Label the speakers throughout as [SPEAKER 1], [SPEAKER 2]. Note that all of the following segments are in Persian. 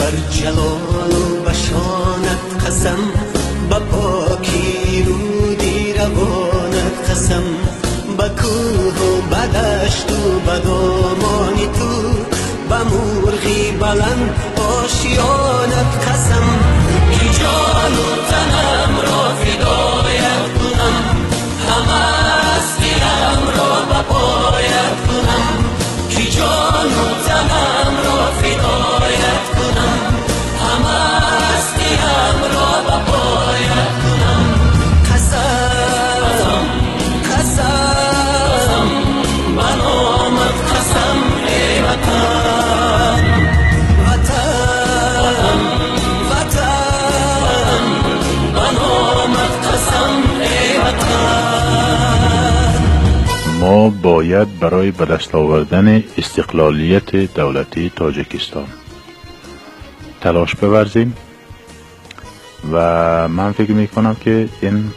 [SPEAKER 1] بر جلال و بشانت قسم، با پاکی رودی روانت قسم، با کوه و با دشت و با دامانی تو، با مرغی بلند آشیانت قسم. کی جان و تنم را فدایت کنم، همه از دلم را به پایت کنم. کی جان و تنم را فدایت کنم، همه از دلم را به پایت کنم. قسم قسم به نامت قسم ای وطن، وطن وطن به نامت قسم ای وطن.
[SPEAKER 2] ما باید برای به دست آوردن استقلالیت دولتی تاجیکستان تلاش بورزیم و من فکر میکنم که این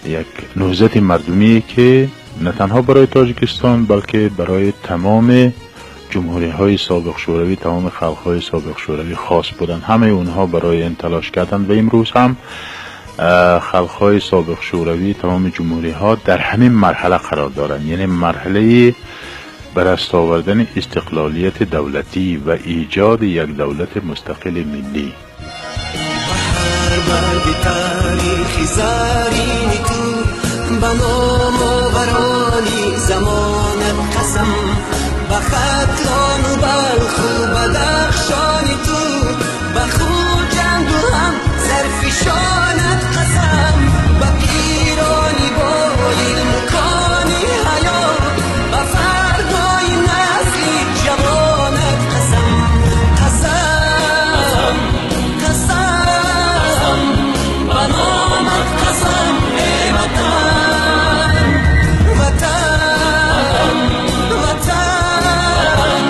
[SPEAKER 2] یک نهضت مردمی که نه تنها برای تاجیکستان بلکه برای تمام جمهوری های سابق شوروی، تمام خلق های سابق شوروی خاص بودن. همه اونها برای این تلاش کردند و امروز هم خلق های سابق شوروی، تمام جمهوری ها در همین مرحله قرار دارند، یعنی مرحله به دست آوردن استقلالیت دولتی و ایجاد یک دولت مستقل ملی.
[SPEAKER 1] بهر برگ تاریخی زرین تو، به نام آورانی زمانت قسم، به ختلان و بلخ و بدخشانی تو، به خوجند و هم زرفشانت قسم، به پیرانی با علم کانی حیات، به فردای نسلی جوانت قسم. قسم قسم به نامت قسم ای وطن، وطن وطن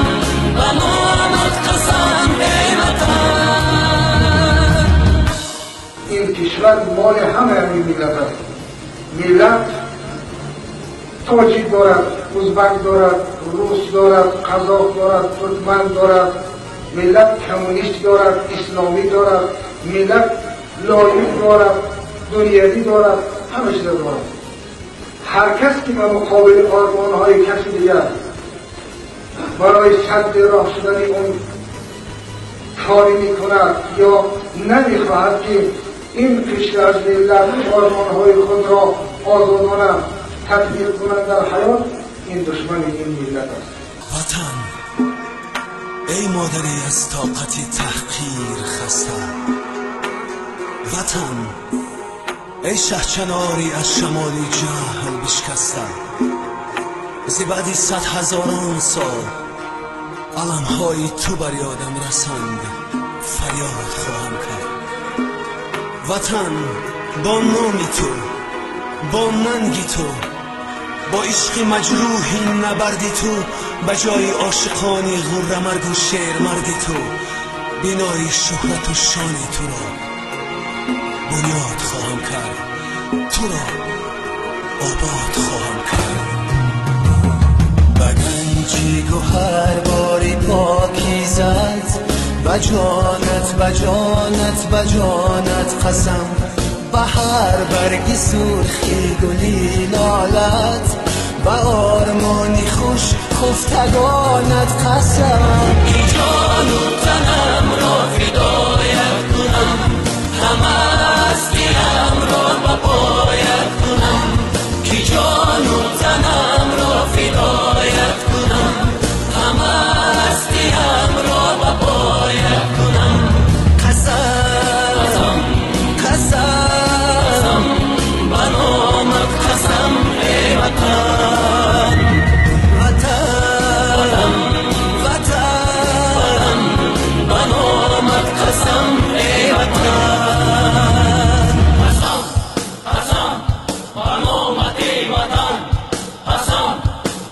[SPEAKER 1] به نامت قسم ای وطن.
[SPEAKER 3] این کشور مال همه همین ملت است. ملت تاجیک دارد، ازبک دارد، روس دارد، قزاق دارد، ترکمن دارد، ملت کمونیست دارد، اسلامی دارد، ملت لایق دارد، دنیوی دارد، همه چیز دارد. هر کس که به مقابل آرمان‌های کسی دیگر برای سد راه شدن اون کاری میکند یا نمیخواهد که این کشور از ملت آرمان‌های خود را آزادانه تطبیق کنند در حیات، این دشمن این ملت است.
[SPEAKER 1] وطن ای مادری از طاقت تحقیر خسته، وطن ای شهچناری از شمال جهل بشکسته، زی بعدی 100,000 سال علمهای تو بر یادم رسند، فریاد خواهم کرد. وطن با نامی تو، با ننگی تو، با عشق مجروحی نبردی تو، به جای عاشقانی غره مرگ و شعر مردی تو، بینای شهرت و شانی تو را بنیاد خواهم کرد، تو را آباد خواهم کرد. بگنجی گوهر باری پاکیزت، بجانت بجانت بجانت قسم، بهر برگی سرخی گلی لالت، و آرمانی خوش خفتگانت قسم. کی جان و تنم را فدایت کنم، همه از دلم را به پایت کنم. کی جان و تنم را فدایت کنم، همه از دلم را به پایت کنم. قسم قسم به نامت قسم ای وطن، وطن وطن به نامت قسم ای وطن. قسم قسم به نامت ای وطن، قسم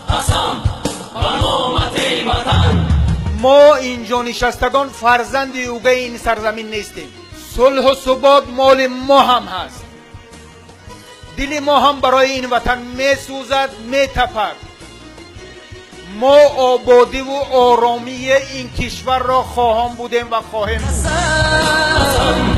[SPEAKER 1] قسم به نامت ای وطن.
[SPEAKER 4] ما اینجا نشستگان فرزند اوگه این سرزمین نیستیم. صلح و ثبات مال ما هم هست. دل ما هم برای این وطن می سوزد، می تپد. ما آبادی و آرامی این کشور را خواهان بودیم و خواهیم بود.